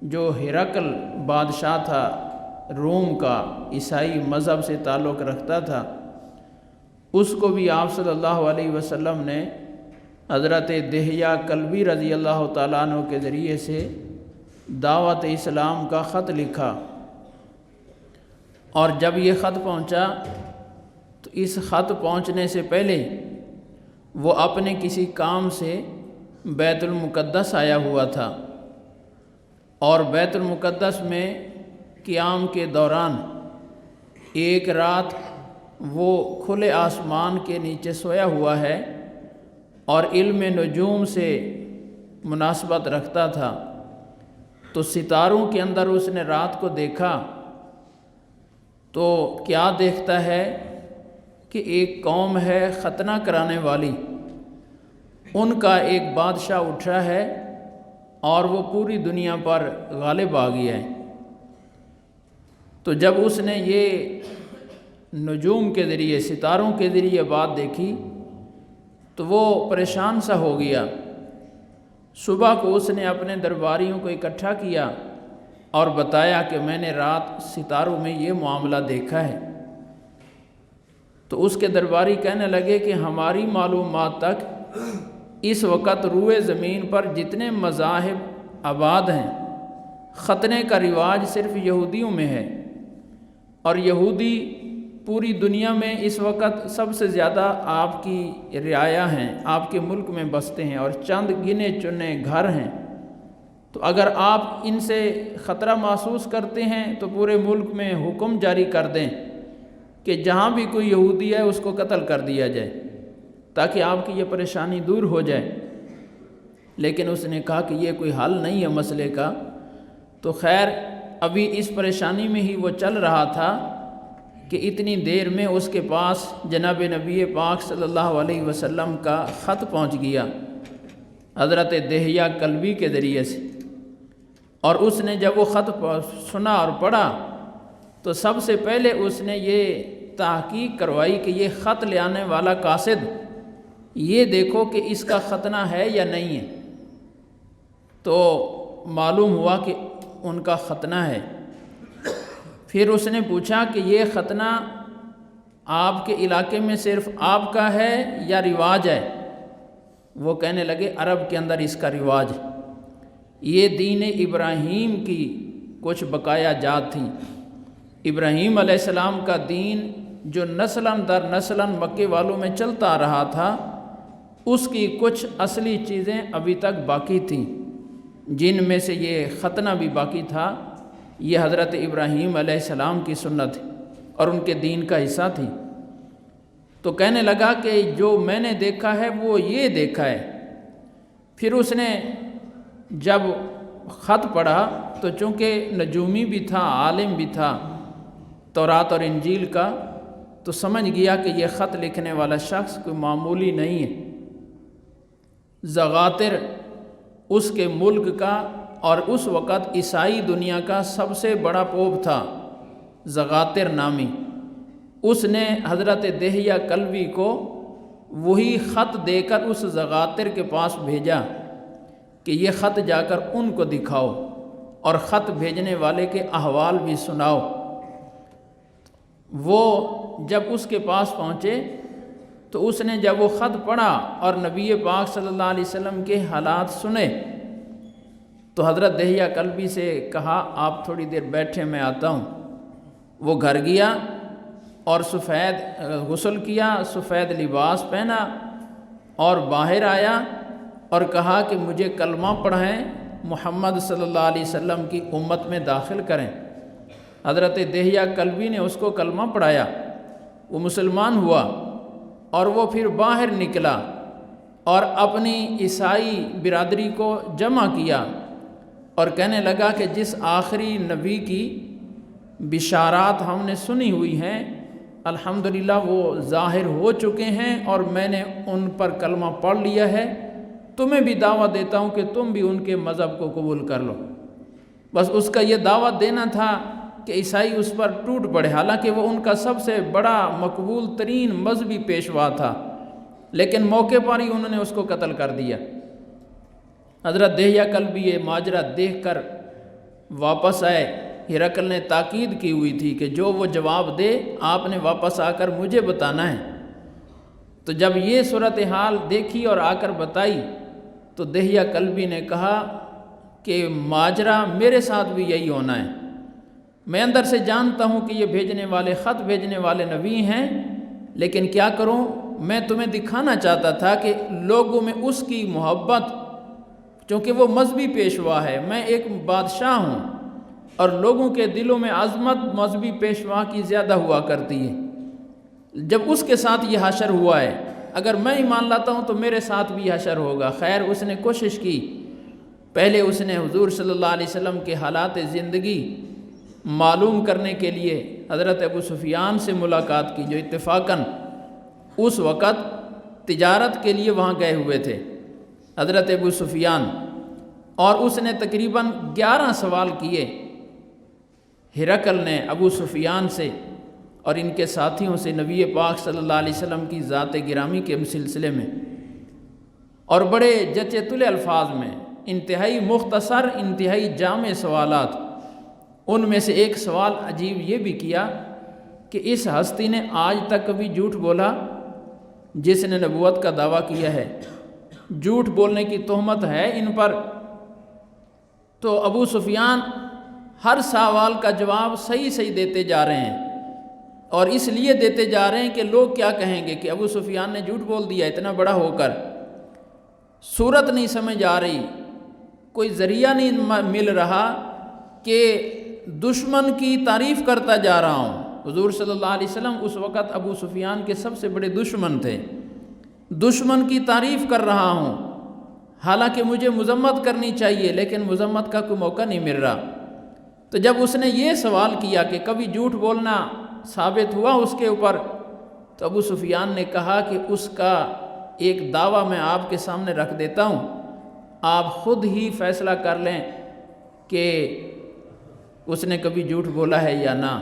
جو ہرقل بادشاہ تھا روم کا، عیسائی مذہب سے تعلق رکھتا تھا، اس کو بھی آپ صلی اللہ علیہ وسلم نے حضرت دحیہ کلبی رضی اللہ تعالیٰ عنہ کے ذریعے سے دعوت اسلام کا خط لکھا، اور جب یہ خط پہنچا تو اس خط پہنچنے سے پہلے وہ اپنے کسی کام سے بیت المقدس آیا ہوا تھا، اور بیت المقدس میں قیام کے دوران ایک رات وہ کھلے آسمان کے نیچے سویا ہوا ہے اور علم نجوم سے مناسبت رکھتا تھا، تو ستاروں کے اندر اس نے رات کو دیکھا تو کیا دیکھتا ہے کہ ایک قوم ہے ختنہ کرانے والی، ان کا ایک بادشاہ اٹھا ہے اور وہ پوری دنیا پر غالب آ گیا ہے۔ تو جب اس نے یہ نجوم کے ذریعے، ستاروں کے ذریعے بات دیکھی تو وہ پریشان سا ہو گیا۔ صبح کو اس نے اپنے درباریوں کو اکٹھا کیا اور بتایا کہ میں نے رات ستاروں میں یہ معاملہ دیکھا ہے۔ تو اس کے درباری کہنے لگے کہ ہماری معلومات تک اس وقت روئے زمین پر جتنے مذاہب آباد ہیں، ختنے کا رواج صرف یہودیوں میں ہے، اور یہودی پوری دنیا میں اس وقت سب سے زیادہ آپ کی رعایا ہیں، آپ کے ملک میں بستے ہیں، اور چند گنے چنے گھر ہیں۔ تو اگر آپ ان سے خطرہ محسوس کرتے ہیں تو پورے ملک میں حکم جاری کر دیں کہ جہاں بھی کوئی یہودی ہے اس کو قتل کر دیا جائے، تاکہ آپ کی یہ پریشانی دور ہو جائے۔ لیکن اس نے کہا کہ یہ کوئی حل نہیں ہے مسئلے کا۔ تو خیر ابھی اس پریشانی میں ہی وہ چل رہا تھا کہ اتنی دیر میں اس کے پاس جناب نبی پاک صلی اللہ علیہ وسلم کا خط پہنچ گیا حضرت دحیہ کلبی کے ذریعے سے، اور اس نے جب وہ خط سنا اور پڑھا تو سب سے پہلے اس نے یہ تحقیق کروائی کہ یہ خط لے آنے والا قاصد، یہ دیکھو کہ اس کا ختنہ ہے یا نہیں ہے۔ تو معلوم ہوا کہ ان کا ختنہ ہے۔ پھر اس نے پوچھا کہ یہ ختنہ آپ کے علاقے میں صرف آپ کا ہے یا رواج ہے؟ وہ کہنے لگے عرب کے اندر اس کا رواج ہے، یہ دین ابراہیم کی کچھ بقایا جات تھیں۔ ابراہیم علیہ السلام کا دین جو نسلاً در نسلاً مکے والوں میں چلتا رہا تھا، اس کی کچھ اصلی چیزیں ابھی تک باقی تھیں، جن میں سے یہ ختنہ بھی باقی تھا۔ یہ حضرت ابراہیم علیہ السلام کی سنت ہے اور ان کے دین کا حصہ تھی۔ تو کہنے لگا کہ جو میں نے دیکھا ہے وہ یہ دیکھا ہے۔ پھر اس نے جب خط پڑھا تو چونکہ نجومی بھی تھا، عالم بھی تھا تورات اور انجیل کا، تو سمجھ گیا کہ یہ خط لکھنے والا شخص کوئی معمولی نہیں ہے۔ زغاتر اس کے ملک کا اور اس وقت عیسائی دنیا کا سب سے بڑا پوپ تھا، زغاتر نامی۔ اس نے حضرت دحیہ کلبی کو وہی خط دے کر اس زغاتر کے پاس بھیجا کہ یہ خط جا کر ان کو دکھاؤ اور خط بھیجنے والے کے احوال بھی سناؤ۔ وہ جب اس کے پاس پہنچے تو اس نے جب وہ خط پڑھا اور نبی پاک صلی اللہ علیہ وسلم کے حالات سنے تو حضرت دحیہ کلبی سے کہا آپ تھوڑی دیر بیٹھے، میں آتا ہوں۔ وہ گھر گیا اور سفید غسل کیا، سفید لباس پہنا اور باہر آیا اور کہا کہ مجھے کلمہ پڑھائیں، محمد صلی اللہ علیہ وسلم کی امت میں داخل کریں۔ حضرت دحیہ کلبی نے اس کو کلمہ پڑھایا، وہ مسلمان ہوا، اور وہ پھر باہر نکلا اور اپنی عیسائی برادری کو جمع کیا اور کہنے لگا کہ جس آخری نبی کی بشارات ہم نے سنی ہوئی ہیں الحمدللہ وہ ظاہر ہو چکے ہیں، اور میں نے ان پر کلمہ پڑھ لیا ہے۔ تمہیں بھی دعوت دیتا ہوں کہ تم بھی ان کے مذہب کو قبول کر لو۔ بس اس کا یہ دعوت دینا تھا کہ عیسائی اس پر ٹوٹ پڑے، حالانکہ وہ ان کا سب سے بڑا مقبول ترین مذہبی پیشوا تھا، لیکن موقع پر ہی انہوں نے اس کو قتل کر دیا۔ حضرت دحیہ کلبی یہ ماجرا دیکھ کر واپس آئے۔ ہرقل نے تاکید کی ہوئی تھی کہ جو وہ جواب دے آپ نے واپس آ کر مجھے بتانا ہے۔ تو جب یہ صورتحال دیکھی اور آ کر بتائی تو دہیہ کلبی نے کہا کہ ماجرا میرے ساتھ بھی یہی ہونا ہے۔ میں اندر سے جانتا ہوں کہ یہ بھیجنے والے خط بھیجنے والے نبی ہیں، لیکن کیا کروں، میں تمہیں دکھانا چاہتا تھا کہ لوگوں میں اس کی محبت، چونکہ وہ مذہبی پیشوا ہے، میں ایک بادشاہ ہوں اور لوگوں کے دلوں میں عظمت مذہبی پیشوا کی زیادہ ہوا کرتی ہے۔ جب اس کے ساتھ یہ حشر ہوا ہے، اگر میں ایمان لاتا ہوں تو میرے ساتھ بھی حشر ہوگا۔ خیر اس نے کوشش کی، پہلے اس نے حضور صلی اللہ علیہ وسلم کے حالات زندگی معلوم کرنے کے لیے حضرت ابو سفیان سے ملاقات کی، جو اتفاقاً اس وقت تجارت کے لیے وہاں گئے ہوئے تھے حضرت ابو سفیان، اور اس نے تقریباً 11 سوال کیے ہرقل نے ابو سفیان سے اور ان کے ساتھیوں سے نبی پاک صلی اللہ علیہ وسلم کی ذات گرامی کے سلسلے میں، اور بڑے جچے تلے الفاظ میں، انتہائی مختصر انتہائی جامع سوالات۔ ان میں سے ایک سوال عجیب یہ بھی کیا کہ اس ہستی نے آج تک کبھی جھوٹ بولا جس نے نبوت کا دعویٰ کیا ہے؟ جھوٹ بولنے کی تہمت ہے ان پر۔ تو ابو سفیان ہر سوال کا جواب صحیح صحیح دیتے جا رہے ہیں، اور اس لیے دیتے جا رہے ہیں کہ لوگ کیا کہیں گے کہ ابو سفیان نے جھوٹ بول دیا اتنا بڑا ہو کر۔ صورت نہیں سمجھ آ رہی، کوئی ذریعہ نہیں مل رہا کہ دشمن کی تعریف کرتا جا رہا ہوں۔ حضور صلی اللہ علیہ وسلم اس وقت ابو سفیان کے سب سے بڑے دشمن تھے، دشمن کی تعریف کر رہا ہوں، حالانکہ مجھے مذمت کرنی چاہیے لیکن مذمت کا کوئی موقع نہیں مل رہا۔ تو جب اس نے یہ سوال کیا کہ کبھی جھوٹ بولنا ثابت ہوا اس کے اوپر، تو ابو سفیان نے کہا کہ اس کا ایک دعویٰ میں آپ کے سامنے رکھ دیتا ہوں، آپ خود ہی فیصلہ کر لیں کہ اس نے کبھی جھوٹ بولا ہے یا نہ۔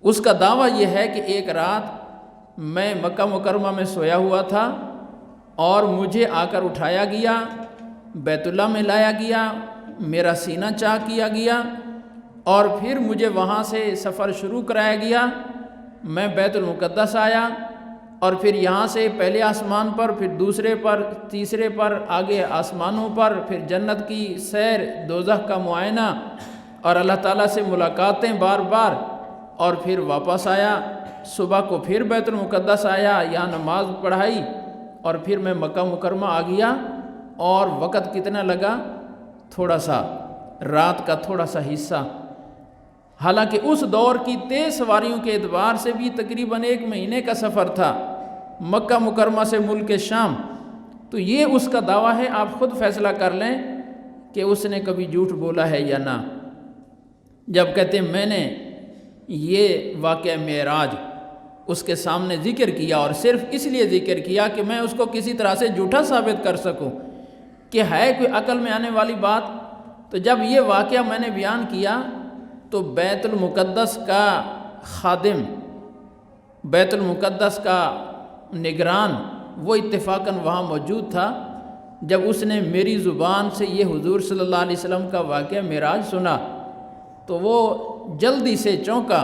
اس کا دعویٰ یہ ہے کہ ایک رات میں مکہ مکرمہ میں سویا ہوا تھا اور مجھے آ کر اٹھایا گیا، بیت اللہ میں لایا گیا، میرا سینہ چاک کیا گیا، اور پھر مجھے وہاں سے سفر شروع کرایا گیا۔ میں بیت المقدس آیا، اور پھر یہاں سے پہلے آسمان پر، پھر دوسرے پر، تیسرے پر، آگے آسمانوں پر، پھر جنت کی سیر، دوزخ کا معائنہ، اور اللہ تعالیٰ سے ملاقاتیں بار بار، اور پھر واپس آیا۔ صبح کو پھر بیت المقدس آیا، یہاں نماز پڑھائی، اور پھر میں مکہ مکرمہ آ گیا۔ اور وقت کتنا لگا؟ تھوڑا سا، رات کا تھوڑا سا حصہ، حالانکہ اس دور کی تیز سواریوں کے اعتبار سے بھی تقریباً 1 مہینے کا سفر تھا مکہ مکرمہ سے ملک شام۔ تو یہ اس کا دعویٰ ہے، آپ خود فیصلہ کر لیں کہ اس نے کبھی جھوٹ بولا ہے یا نہ۔ جب کہتے ہیں میں نے یہ واقعہ معراج اس کے سامنے ذکر کیا، اور صرف اس لیے ذکر کیا کہ میں اس کو کسی طرح سے جھوٹا ثابت کر سکوں کہ ہے کوئی عقل میں آنے والی بات۔ تو جب یہ واقعہ میں نے بیان کیا تو بیت المقدس کا خادم، بیت المقدس کا نگران، وہ اتفاقاً وہاں موجود تھا۔ جب اس نے میری زبان سے یہ حضور صلی اللہ علیہ وسلم کا واقعہ معراج سنا تو وہ جلدی سے چونکا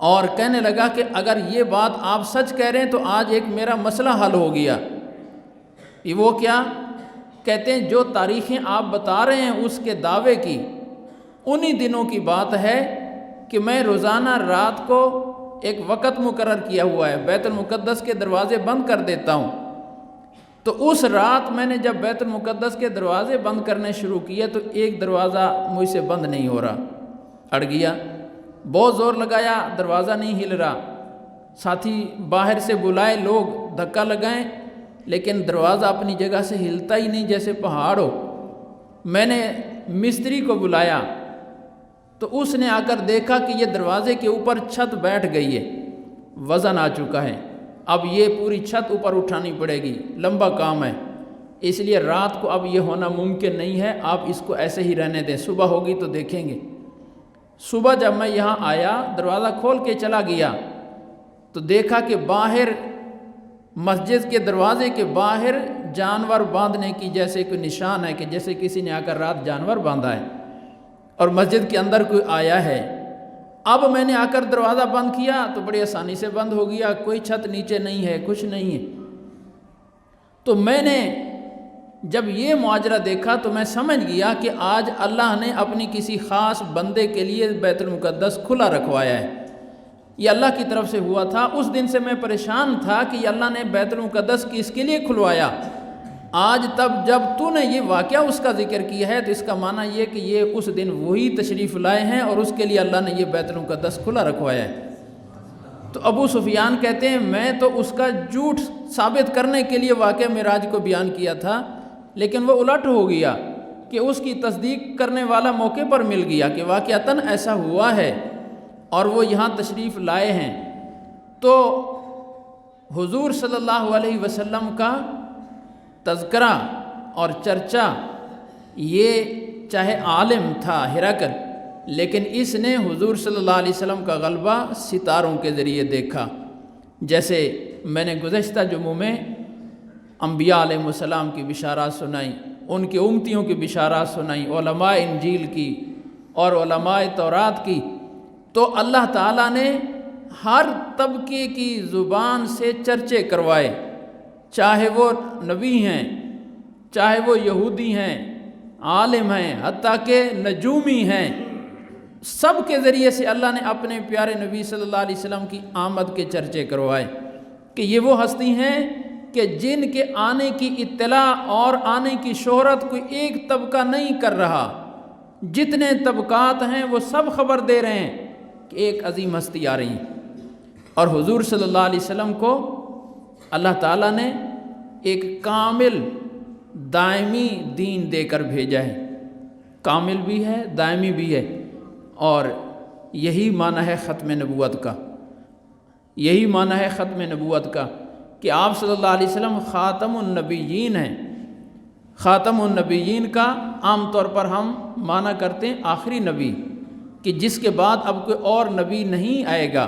اور کہنے لگا کہ اگر یہ بات آپ سچ کہہ رہے ہیں تو آج ایک میرا مسئلہ حل ہو گیا۔ یہ وہ کیا کہتے ہیں؟ جو تاریخیں آپ بتا رہے ہیں اس کے دعوے کی، انہی دنوں کی بات ہے کہ میں روزانہ رات کو ایک وقت مقرر کیا ہوا ہے، بیت المقدس کے دروازے بند کر دیتا ہوں۔ تو اس رات میں نے جب بیت المقدس کے دروازے بند کرنے شروع کیے تو ایک دروازہ مجھ سے بند نہیں ہو رہا، اڑ گیا۔ بہت زور لگایا، دروازہ نہیں ہل رہا، ساتھی باہر سے بلائے، لوگ دھکا لگائیں، لیکن دروازہ اپنی جگہ سے ہلتا ہی نہیں جیسے پہاڑ ہو۔ میں نے مستری کو بلایا تو اس نے آ کر دیکھا کہ یہ دروازے کے اوپر چھت بیٹھ گئی ہے، وزن آ چکا ہے، اب یہ پوری چھت اوپر اٹھانی پڑے گی، لمبا کام ہے، اس لیے رات کو اب یہ ہونا ممکن نہیں ہے، آپ اس کو ایسے ہی رہنے دیں، صبح ہوگی تو دیکھیں گے۔ صبح جب میں یہاں آیا، دروازہ کھول کے چلا گیا تو دیکھا کہ باہر مسجد کے دروازے کے باہر جانور باندھنے کی جیسے کوئی نشان ہے، کہ جیسے کسی نے آ کر رات جانور باندھا ہے۔ اور مسجد کے اندر کوئی آیا ہے، اب میں نے آ کر دروازہ بند کیا تو بڑی آسانی سے بند ہو گیا، کوئی چھت نیچے نہیں ہے، کچھ نہیں ہے۔ تو میں نے جب یہ معاجرہ دیکھا تو میں سمجھ گیا کہ آج اللہ نے اپنی کسی خاص بندے کے لیے بیت المقدس کھلا رکھوایا ہے، یہ اللہ کی طرف سے ہوا تھا۔ اس دن سے میں پریشان تھا کہ یہ اللہ نے بیت المقدس کس کے لیے کھلوایا۔ آج تب جب تو نے یہ واقعہ اس کا ذکر کیا ہے تو اس کا معنی یہ کہ یہ اس دن وہی تشریف لائے ہیں اور اس کے لیے اللہ نے یہ بیت المقدس کھلا رکھوایا ہے۔ تو ابو سفیان کہتے ہیں میں تو اس کا جھوٹ ثابت کرنے کے لیے واقعہ معراج کو بیان کیا تھا، لیکن وہ الٹ ہو گیا کہ اس کی تصدیق کرنے والا موقع پر مل گیا کہ واقعتاً ایسا ہوا ہے اور وہ یہاں تشریف لائے ہیں۔ تو حضور صلی اللہ علیہ وسلم کا تذکرہ اور چرچا، یہ چاہے عالم تھا ہرقل، لیکن اس نے حضور صلی اللہ علیہ وسلم کا غلبہ ستاروں کے ذریعے دیکھا۔ جیسے میں نے گزشتہ جمعوں میں انبیاء علیہ السلام کی بشارات سنائیں، ان کی امتیوں کی بشارات سنائیں، علماء انجیل کی اور علماء تورات کی، تو اللہ تعالیٰ نے ہر طبقے کی زبان سے چرچے کروائے، چاہے وہ نبی ہیں، چاہے وہ یہودی ہیں، عالم ہیں، حتیٰ کہ نجومی ہیں، سب کے ذریعے سے اللہ نے اپنے پیارے نبی صلی اللہ علیہ وسلم کی آمد کے چرچے کروائے کہ یہ وہ ہستی ہیں کہ جن کے آنے کی اطلاع اور آنے کی شہرت کوئی ایک طبقہ نہیں کر رہا، جتنے طبقات ہیں وہ سب خبر دے رہے ہیں کہ ایک عظیم ہستی آ رہی ہے۔ اور حضور صلی اللہ علیہ وسلم کو اللہ تعالیٰ نے ایک کامل دائمی دین دے کر بھیجا ہے، کامل بھی ہے، دائمی بھی ہے، اور یہی معنی ہے ختم نبوت کا، یہی معنی ہے ختم نبوت کا کہ آپ صلی اللہ علیہ وسلم خاتم النبیین ہیں۔ خاتم النبیین کا عام طور پر ہم معنی کرتے ہیں آخری نبی، کہ جس کے بعد اب کوئی اور نبی نہیں آئے گا،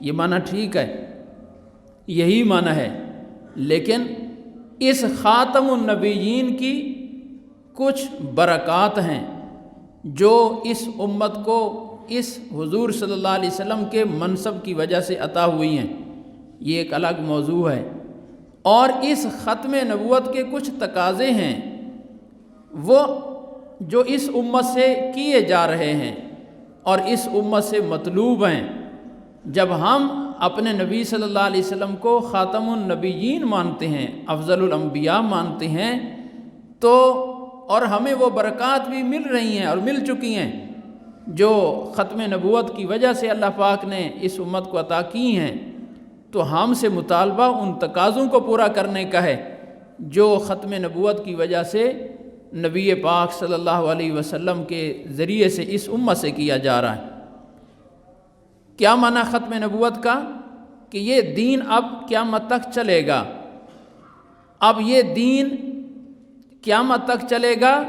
یہ معنی ٹھیک ہے، یہی معنی ہے، لیکن اس خاتم النبیین کی کچھ برکات ہیں جو اس امت کو اس حضور صلی اللہ علیہ وسلم کے منصب کی وجہ سے عطا ہوئی ہیں، یہ ایک الگ موضوع ہے۔ اور اس ختم نبوت کے کچھ تقاضے ہیں وہ جو اس امت سے کیے جا رہے ہیں اور اس امت سے مطلوب ہیں۔ جب ہم اپنے نبی صلی اللہ علیہ وسلم کو خاتم النبیین مانتے ہیں، افضل الانبیاء مانتے ہیں، تو اور ہمیں وہ برکات بھی مل رہی ہیں اور مل چکی ہیں جو ختم نبوت کی وجہ سے اللہ پاک نے اس امت کو عطا کی ہیں، تو ہم سے مطالبہ ان تقاضوں کو پورا کرنے کا ہے جو ختم نبوت کی وجہ سے نبی پاک صلی اللہ علیہ وسلم کے ذریعے سے اس امت سے کیا جا رہا ہے۔ کیا معنی ختم نبوت کا؟ کہ یہ دین اب قیامت تک چلے گا۔ اب یہ دین قیامت تک چلے گا،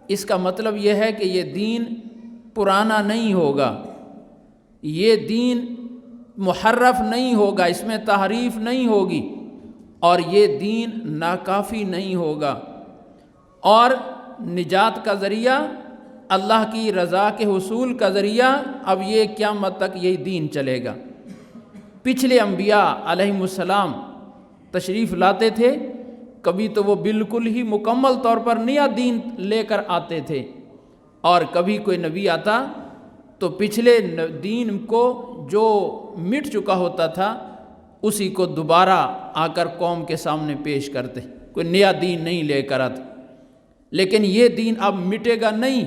اس کا مطلب یہ ہے کہ یہ دین پرانا نہیں ہوگا، یہ دین محرف نہیں ہوگا، اس میں تحریف نہیں ہوگی، اور یہ دین ناکافی نہیں ہوگا، اور نجات کا ذریعہ اللہ کی رضا کے حصول کا ذریعہ اب یہ قیامت تک یہی دین چلے گا۔ پچھلے انبیاء علیہم السلام تشریف لاتے تھے، کبھی تو وہ بالکل ہی مکمل طور پر نیا دین لے کر آتے تھے، اور کبھی کوئی نبی آتا تو پچھلے دین کو جو مٹ چکا ہوتا تھا اسی کو دوبارہ آ کر قوم کے سامنے پیش کرتے، کوئی نیا دین نہیں لے کر آتے۔ لیکن یہ دین اب مٹے گا نہیں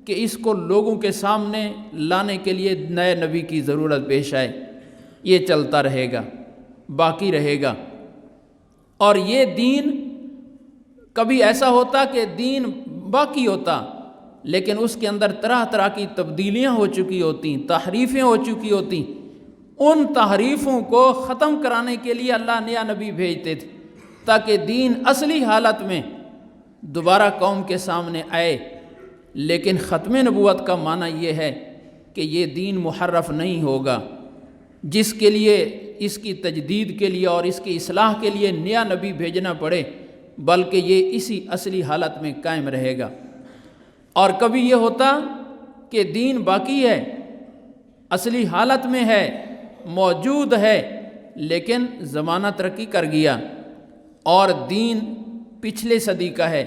کہ اس کو لوگوں کے سامنے لانے کے لیے نئے نبی کی ضرورت پیش آئے، یہ چلتا رہے گا، باقی رہے گا۔ اور یہ دین کبھی ایسا ہوتا کہ دین باقی ہوتا لیکن اس کے اندر طرح طرح کی تبدیلیاں ہو چکی ہوتی، تحریفیں ہو چکی ہوتی، ان تحریفوں کو ختم کرانے کے لیے اللہ نیا نبی بھیجتے تھے تاکہ دین اصلی حالت میں دوبارہ قوم کے سامنے آئے۔ لیکن ختم نبوت کا معنی یہ ہے کہ یہ دین محرف نہیں ہوگا، جس کے لیے اس کی تجدید کے لیے اور اس کی اصلاح کے لیے نیا نبی بھیجنا پڑے، بلکہ یہ اسی اصلی حالت میں قائم رہے گا۔ اور کبھی یہ ہوتا کہ دین باقی ہے، اصلی حالت میں ہے، موجود ہے، لیکن زمانہ ترقی کر گیا اور دین پچھلے صدی کا ہے،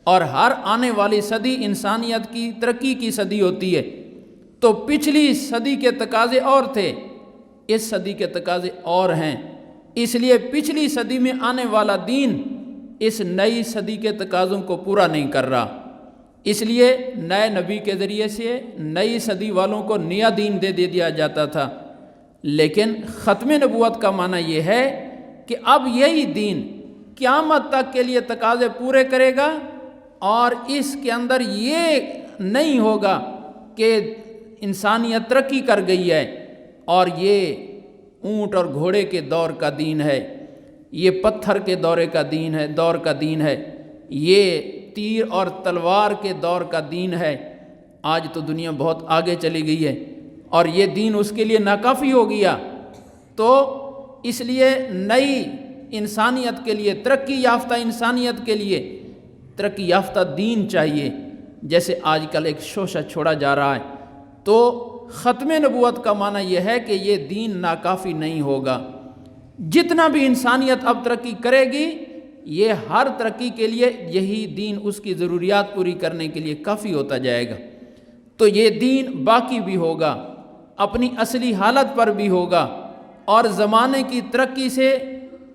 اور ہر آنے والی صدی انسانیت کی ترقی کی صدی ہوتی ہے۔ تو پچھلی صدی کے تقاضے اور تھے، اس صدی کے تقاضے اور ہیں، اس لیے پچھلی صدی میں آنے والا دین اس نئی صدی کے تقاضوں کو پورا نہیں کر رہا، اس لیے نئے نبی کے ذریعے سے نئی صدی والوں کو نیا دین دے دیا جاتا تھا۔ لیکن ختم نبوت کا معنی یہ ہے کہ اب یہی دین قیامت تک کے لیے تقاضے پورے کرے گا، اور اس کے اندر یہ نہیں ہوگا کہ انسانیت ترقی کر گئی ہے اور یہ اونٹ اور گھوڑے کے دور کا دین ہے، یہ پتھر کے دور کا دین ہے، یہ تیر اور تلوار کے دور کا دین ہے۔ آج تو دنیا بہت آگے چلی گئی ہے اور یہ دین اس کے لیے ناکافی ہو گیا، تو اس لیے نئی انسانیت کے لیے، ترقی یافتہ انسانیت کے لیے ترقی یافتہ دین چاہیے، جیسے آج کل ایک شوشہ چھوڑا جا رہا ہے۔ تو ختم نبوت کا معنی یہ ہے کہ یہ دین ناکافی نہیں ہوگا، جتنا بھی انسانیت اب ترقی کرے گی یہ ہر ترقی کے لیے یہی دین اس کی ضروریات پوری کرنے کے لیے کافی ہوتا جائے گا۔ تو یہ دین باقی بھی ہوگا، اپنی اصلی حالت پر بھی ہوگا، اور زمانے کی ترقی سے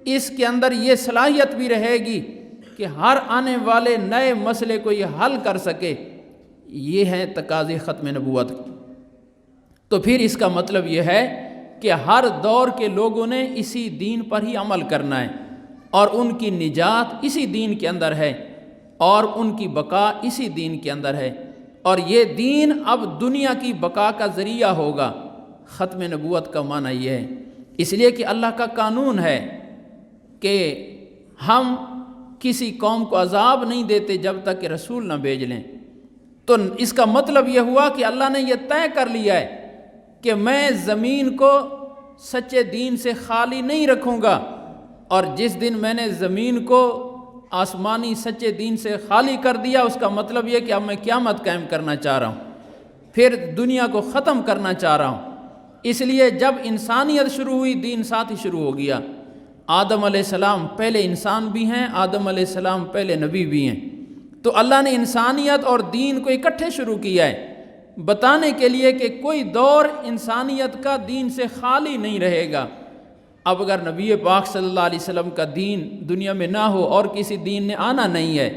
اس کے اندر یہ صلاحیت بھی رہے گی کہ ہر آنے والے نئے مسئلے کو یہ حل کر سکے۔ یہ ہے تقاضے ختم نبوت۔ تو پھر اس کا مطلب یہ ہے کہ ہر دور کے لوگوں نے اسی دین پر ہی عمل کرنا ہے، اور ان کی نجات اسی دین کے اندر ہے، اور ان کی بقا اسی دین کے اندر ہے، اور یہ دین اب دنیا کی بقا کا ذریعہ ہوگا۔ ختم نبوت کا معنی یہ ہے، اس لیے کہ اللہ کا قانون ہے کہ ہم کسی قوم کو عذاب نہیں دیتے جب تک کہ رسول نہ بھیج لیں۔ تو اس کا مطلب یہ ہوا کہ اللہ نے یہ طے کر لیا ہے کہ میں زمین کو سچے دین سے خالی نہیں رکھوں گا، اور جس دن میں نے زمین کو آسمانی سچے دین سے خالی کر دیا، اس کا مطلب یہ کہ اب میں قیامت قائم کرنا چاہ رہا ہوں، پھر دنیا کو ختم کرنا چاہ رہا ہوں۔ اس لیے جب انسانیت شروع ہوئی، دین ساتھ ہی شروع ہو گیا۔ آدم علیہ السلام پہلے انسان بھی ہیں، آدم علیہ السلام پہلے نبی بھی ہیں۔ تو اللہ نے انسانیت اور دین کو اکٹھے شروع کیا ہے، بتانے کے لیے کہ کوئی دور انسانیت کا دین سے خالی نہیں رہے گا۔ اب اگر نبی پاک صلی اللہ علیہ وسلم کا دین دنیا میں نہ ہو اور کسی دین نے آنا نہیں ہے،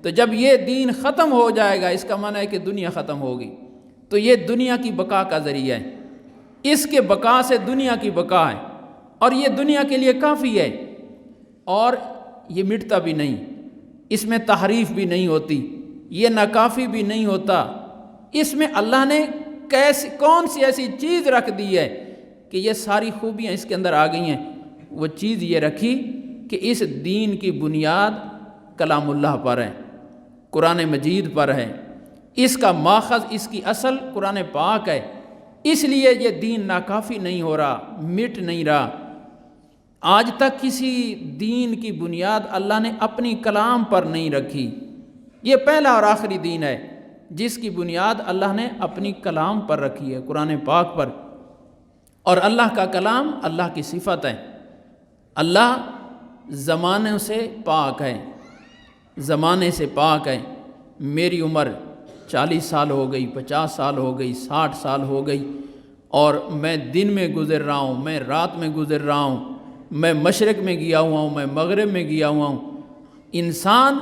تو جب یہ دین ختم ہو جائے گا، اس کا معنی ہے کہ دنیا ختم ہوگی۔ تو یہ دنیا کی بقا کا ذریعہ ہے، اس کے بقا سے دنیا کی بقا ہے، اور یہ دنیا کے لیے کافی ہے، اور یہ مٹتا بھی نہیں، اس میں تحریف بھی نہیں ہوتی، یہ ناکافی بھی نہیں ہوتا۔ اس میں اللہ نے کون سی ایسی چیز رکھ دی ہے کہ یہ ساری خوبیاں اس کے اندر آ گئی ہیں؟ وہ چیز یہ رکھی کہ اس دین کی بنیاد کلام اللہ پر ہے، قرآن مجید پر ہے، اس کا ماخذ، اس کی اصل قرآن پاک ہے۔ اس لیے یہ دین ناکافی نہیں ہو رہا، مٹ نہیں رہا۔ آج تک کسی دین کی بنیاد اللہ نے اپنی کلام پر نہیں رکھی، یہ پہلا اور آخری دین ہے جس کی بنیاد اللہ نے اپنی کلام پر رکھی ہے، قرآن پاک پر۔ اور اللہ کا کلام اللہ کی صفت ہے، اللہ زمانے سے پاک ہے، زمانے سے پاک ہے۔ میری عمر 40 سال ہو گئی، 50 سال ہو گئی، 60 سال ہو گئی، اور میں دن میں گزر رہا ہوں، میں رات میں گزر رہا ہوں، میں مشرق میں گیا ہوا ہوں، میں مغرب میں گیا ہوا ہوں۔ انسان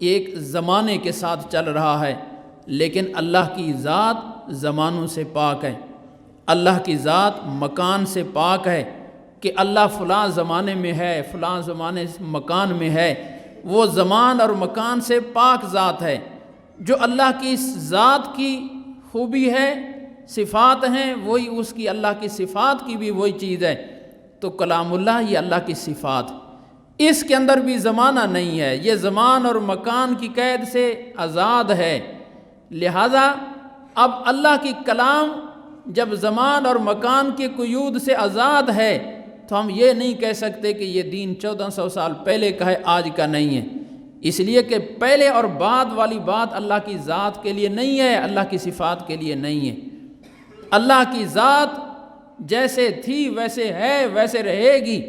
ایک زمانے کے ساتھ چل رہا ہے، لیکن اللہ کی ذات زمانوں سے پاک ہے، اللہ کی ذات مکان سے پاک ہے کہ اللہ فلاں زمانے میں ہے، فلاں زمانے مکان میں ہے۔ وہ زمان اور مکان سے پاک ذات ہے۔ جو اللہ کی ذات کی خوبی ہے، صفات ہیں، وہی اس کی اللہ کی صفات کی بھی وہی چیز ہے۔ تو کلام اللہ یہ اللہ کی صفات، اس کے اندر بھی زمانہ نہیں ہے، یہ زمان اور مکان کی قید سے آزاد ہے۔ لہذا اب اللہ کی کلام جب زمان اور مکان کے قیود سے آزاد ہے، تو ہم یہ نہیں کہہ سکتے کہ یہ دین 1400 سال پہلے کا ہے، آج کا نہیں ہے۔ اس لیے کہ پہلے اور بعد والی بات اللہ کی ذات کے لیے نہیں ہے، اللہ کی صفات کے لیے نہیں ہے۔ اللہ کی ذات جیسے تھی ویسے ہے ویسے رہے گی،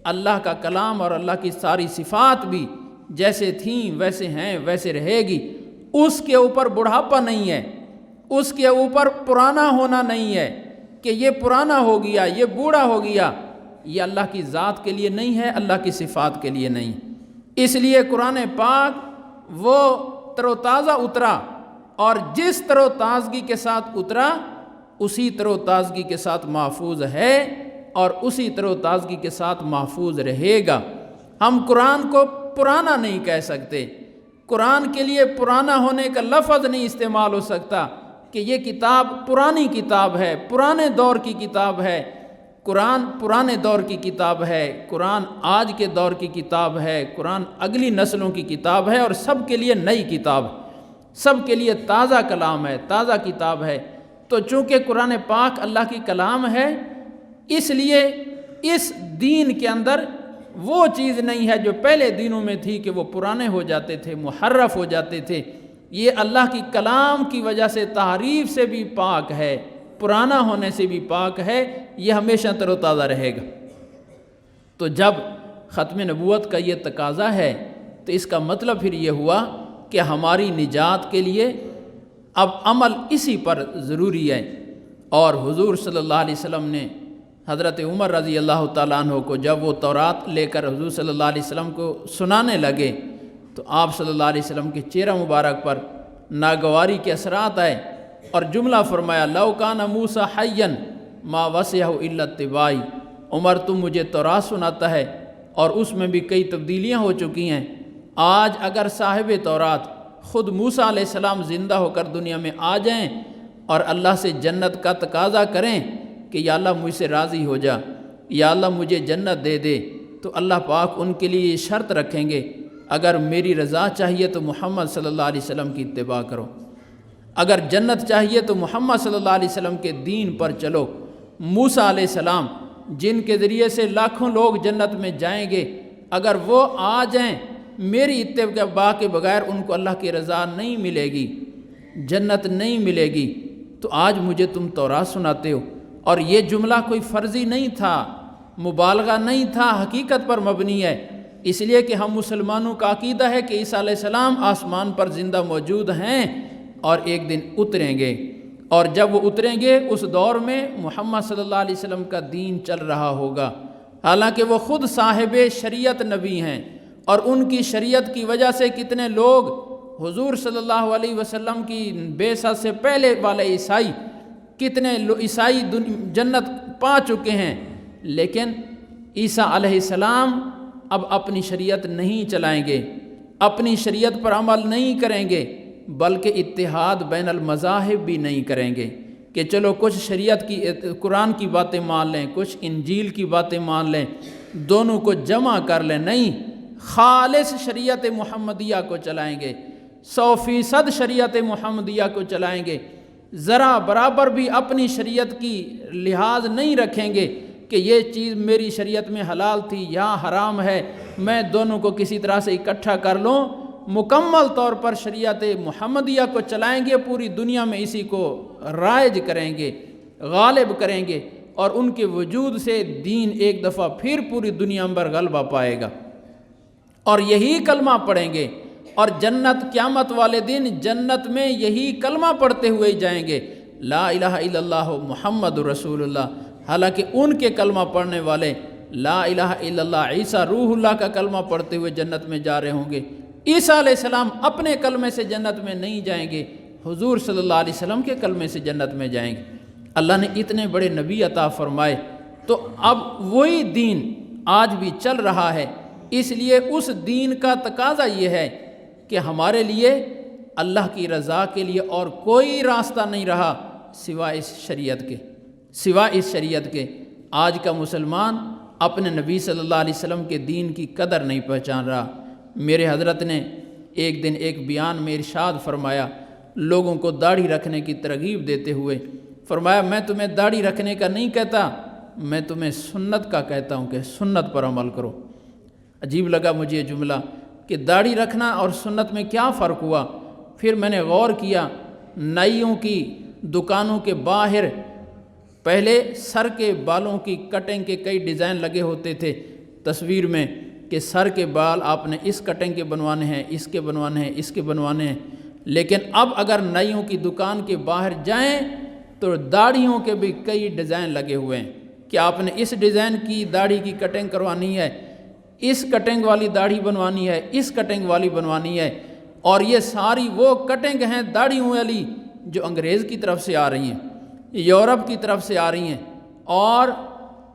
اللہ کا کلام اور اللہ کی ساری صفات بھی جیسے تھیں ویسے ہیں ویسے رہے گی۔ اس کے اوپر بڑھاپا نہیں ہے، اس کے اوپر پرانا ہونا نہیں ہے کہ یہ پرانا ہو گیا، یہ بوڑھا ہو گیا۔ یہ اللہ کی ذات کے لیے نہیں ہے، اللہ کی صفات کے لیے نہیں۔ اس لیے قرآن پاک وہ تر و تازہ اترا، اور جس تر و تازگی کے ساتھ اترا اسی تر و تازگی کے ساتھ محفوظ ہے اور اسی تر و تازگی کے ساتھ محفوظ رہے گا۔ ہم قرآن کو پرانا نہیں کہہ سکتے، قرآن کے لیے پرانا ہونے کا لفظ نہیں استعمال ہو سکتا کہ یہ کتاب پرانی کتاب ہے، پرانے دور کی کتاب ہے۔ قرآن پرانے دور کی کتاب ہے، قرآن آج کے دور کی کتاب ہے، قرآن اگلی نسلوں کی کتاب ہے، اور سب کے لیے نئی کتاب، سب کے لیے تازہ کلام ہے، تازہ کتاب ہے۔ تو چونکہ قرآن پاک اللہ کی کلام ہے، اس لیے اس دین کے اندر وہ چیز نہیں ہے جو پہلے دینوں میں تھی کہ وہ پرانے ہو جاتے تھے، محرف ہو جاتے تھے۔ یہ اللہ کی کلام کی وجہ سے تحریف سے بھی پاک ہے، پرانا ہونے سے بھی پاک ہے، یہ ہمیشہ تر و تازہ رہے گا۔ تو جب ختم نبوت کا یہ تقاضا ہے تو اس کا مطلب پھر یہ ہوا کہ ہماری نجات کے لیے اب عمل اسی پر ضروری ہے۔ اور حضور صلی اللہ علیہ وسلم نے حضرت عمر رضی اللہ تعالیٰ عنہ کو جب وہ تورات لے کر حضور صلی اللہ علیہ وسلم کو سنانے لگے تو آپ صلی اللہ علیہ وسلم کے چہرہ مبارک پر ناگواری کے اثرات آئے اور جملہ فرمایا، لو کان موسیٰ حیا ما وسعہ الا اتباعی۔ عمر تم مجھے تورات سناتا ہے اور اس میں بھی کئی تبدیلیاں ہو چکی ہیں، آج اگر صاحب تورات خود موسیٰ علیہ السلام زندہ ہو کر دنیا میں آ جائیں اور اللہ سے جنت کا تقاضا کریں کہ یا اللہ مجھ سے راضی ہو جا، یا اللہ مجھے جنت دے دے، تو اللہ پاک ان کے لیے یہ شرط رکھیں گے، اگر میری رضا چاہیے تو محمد صلی اللہ علیہ وسلم کی اتباع کرو، اگر جنت چاہیے تو محمد صلی اللہ علیہ وسلم کے دین پر چلو۔ موسیٰ علیہ السلام جن کے ذریعے سے لاکھوں لوگ جنت میں جائیں گے، اگر وہ آ جائیں میری اتباع کے بغیر ان کو اللہ کی رضا نہیں ملے گی، جنت نہیں ملے گی۔ تو آج مجھے تم تورات سناتے ہو، اور یہ جملہ کوئی فرضی نہیں تھا، مبالغہ نہیں تھا، حقیقت پر مبنی ہے۔ اس لیے کہ ہم مسلمانوں کا عقیدہ ہے کہ عیسیٰ علیہ السلام آسمان پر زندہ موجود ہیں اور ایک دن اتریں گے، اور جب وہ اتریں گے اس دور میں محمد صلی اللہ علیہ وسلم کا دین چل رہا ہوگا، حالانکہ وہ خود صاحب شریعت نبی ہیں، اور ان کی شریعت کی وجہ سے کتنے لوگ حضور صلی اللہ علیہ وسلم کی بعثت سے پہلے والے عیسائی، کتنے عیسائی جنت پا چکے ہیں، لیکن عیسیٰ علیہ السلام اب اپنی شریعت نہیں چلائیں گے، اپنی شریعت پر عمل نہیں کریں گے، بلکہ اتحاد بین المذاہب بھی نہیں کریں گے کہ چلو کچھ شریعت کی قرآن کی باتیں مان لیں، کچھ انجیل کی باتیں مان لیں، دونوں کو جمع کر لیں، نہیں، خالص شریعت محمدیہ کو چلائیں گے، 100% شریعت محمدیہ کو چلائیں گے، ذرا برابر بھی اپنی شریعت کی لحاظ نہیں رکھیں گے کہ یہ چیز میری شریعت میں حلال تھی یا حرام ہے، میں دونوں کو کسی طرح سے اکٹھا کر لوں، مکمل طور پر شریعت محمدیہ کو چلائیں گے، پوری دنیا میں اسی کو رائج کریں گے، غالب کریں گے، اور ان کے وجود سے دین ایک دفعہ پھر پوری دنیا پر غلبہ پائے گا، اور یہی کلمہ پڑھیں گے، اور جنت قیامت والے دن جنت میں یہی کلمہ پڑھتے ہوئے جائیں گے، لا الہ الا اللہ محمد رسول اللہ۔ حالانکہ ان کے کلمہ پڑھنے والے لا الہ الا اللہ عیسیٰ روح اللہ کا کلمہ پڑھتے ہوئے جنت میں جا رہے ہوں گے، عیسیٰ علیہ السلام اپنے کلمے سے جنت میں نہیں جائیں گے، حضور صلی اللہ علیہ وسلم کے کلمے سے جنت میں جائیں گے۔ اللہ نے اتنے بڑے نبی عطا فرمائے، تو اب وہی دین آج بھی چل رہا ہے، اس لیے اس دین کا تقاضا یہ ہے کہ ہمارے لیے اللہ کی رضا کے لیے اور کوئی راستہ نہیں رہا سوائے اس شریعت کے، سوائے اس شریعت کے۔ آج کا مسلمان اپنے نبی صلی اللہ علیہ وسلم کے دین کی قدر نہیں پہچان رہا۔ میرے حضرت نے ایک دن ایک بیان میں ارشاد فرمایا، لوگوں کو داڑھی رکھنے کی ترغیب دیتے ہوئے فرمایا، میں تمہیں داڑھی رکھنے کا نہیں کہتا، میں تمہیں سنت کا کہتا ہوں کہ سنت پر عمل کرو۔ عجیب لگا مجھے یہ جملہ کہ کہ داڑھی رکھنا اور سنت میں کیا فرق ہوا۔ پھر میں نے غور کیا، نائیوں کی دکانوں کے باہر پہلے سر کے بالوں کی کٹنگ کے کئی ڈیزائن لگے ہوتے تھے تصویر میں، کہ سر کے بال آپ نے اس کٹنگ کے بنوانے ہیں، اس کے بنوانے ہیں، اس کے بنوانے ہیں۔ لیکن اب اگر نائیوں کی دکان کے باہر جائیں تو داڑھیوں کے بھی کئی ڈیزائن لگے ہوئے ہیں کہ آپ نے اس ڈیزائن کی داڑھی کی کٹنگ کروانی ہے، اس کٹنگ والی داڑھی بنوانی ہے، اس کٹنگ والی بنوانی ہے۔ اور یہ ساری وہ کٹنگ ہیں داڑھیوں والی جو انگریز کی طرف سے آ رہی ہیں، یورپ کی طرف سے آ رہی ہیں، اور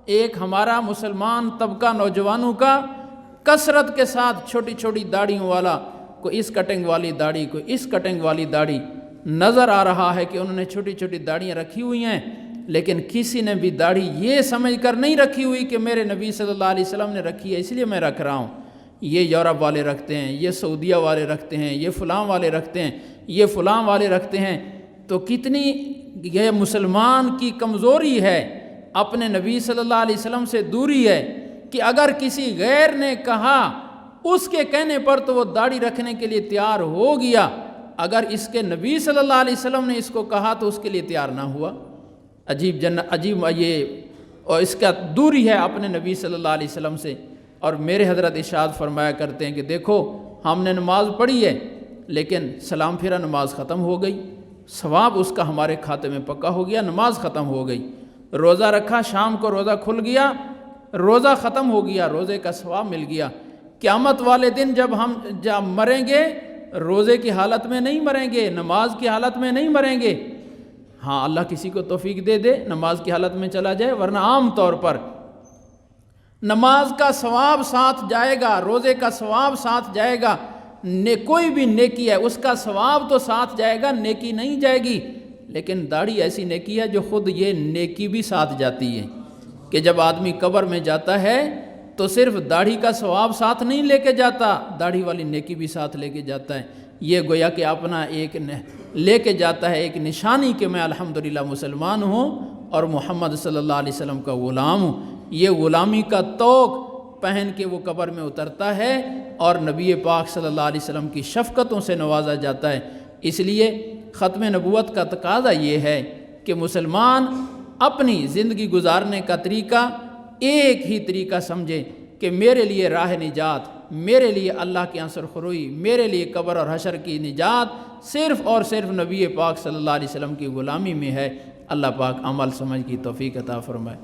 ایک ہمارا مسلمان طبقہ نوجوانوں کا کثرت کے ساتھ چھوٹی چھوٹی داڑھیوں والا، کو اس کٹنگ والی داڑھی، کو اس کٹنگ والی داڑھی، نظر آ رہا ہے کہ انہوں نے چھوٹی چھوٹی داڑھیاں رکھی ہوئی ہیں، لیکن کسی نے بھی داڑھی یہ سمجھ کر نہیں رکھی ہوئی کہ میرے نبی صلی اللہ علیہ وسلم نے رکھی ہے اس لیے میں رکھ رہا ہوں۔ یہ یورپ والے رکھتے ہیں، یہ سعودیہ والے رکھتے ہیں، یہ فلاں والے رکھتے ہیں، یہ فلاں والے رکھتے ہیں۔ تو کتنی یہ مسلمان کی کمزوری ہے، اپنے نبی صلی اللہ علیہ وسلم سے دوری ہے کہ اگر کسی غیر نے کہا اس کے کہنے پر تو وہ داڑھی رکھنے کے لیے تیار ہو گیا، اگر اس کے نبی صلی اللہ علیہ وسلم نے اس کو کہا تو اس کے لیے تیار نہ ہوا۔ عجیب یہ اور اس کا دوری ہے اپنے نبی صلی اللہ علیہ وسلم سے۔ اور میرے حضرت ارشاد فرمایا کرتے ہیں کہ دیکھو ہم نے نماز پڑھی ہے لیکن سلام پھرا نماز ختم ہو گئی، ثواب اس کا ہمارے کھاتے میں پکا ہو گیا، نماز ختم ہو گئی۔ روزہ رکھا، شام کو روزہ کھل گیا، روزہ ختم ہو گیا، روزے کا ثواب مل گیا۔ قیامت والے دن جب مریں گے روزے کی حالت میں نہیں مریں گے، نماز کی حالت میں نہیں مریں گے۔ ہاں اللہ کسی کو توفیق دے دے نماز کی حالت میں چلا جائے، ورنہ عام طور پر نماز کا ثواب ساتھ جائے گا، روزے کا ثواب ساتھ جائے گا، کوئی بھی نیکی ہے اس کا ثواب تو ساتھ جائے گا، نیکی نہیں جائے گی۔ لیکن داڑھی ایسی نیکی ہے جو خود یہ نیکی بھی ساتھ جاتی ہے کہ جب آدمی قبر میں جاتا ہے تو صرف داڑھی کا ثواب ساتھ نہیں لے کے جاتا، داڑھی والی نیکی بھی ساتھ لے کے جاتا ہے۔ یہ گویا کہ اپنا ایک لے کے جاتا ہے ایک نشانی کہ میں الحمدللہ مسلمان ہوں اور محمد صلی اللہ علیہ وسلم کا غلام ہوں۔ یہ غلامی کا طوق پہن کے وہ قبر میں اترتا ہے اور نبی پاک صلی اللہ علیہ وسلم کی شفقتوں سے نوازا جاتا ہے۔ اس لیے ختم نبوت کا تقاضا یہ ہے کہ مسلمان اپنی زندگی گزارنے کا طریقہ ایک ہی طریقہ سمجھے کہ میرے لیے راہ نجات، میرے لیے اللہ کی عنصر خروئی، میرے لیے قبر اور حشر کی نجات صرف اور صرف نبی پاک صلی اللہ علیہ وسلم کی غلامی میں ہے۔ اللہ پاک عمل سمجھ کی توفیق عطا فرمائے۔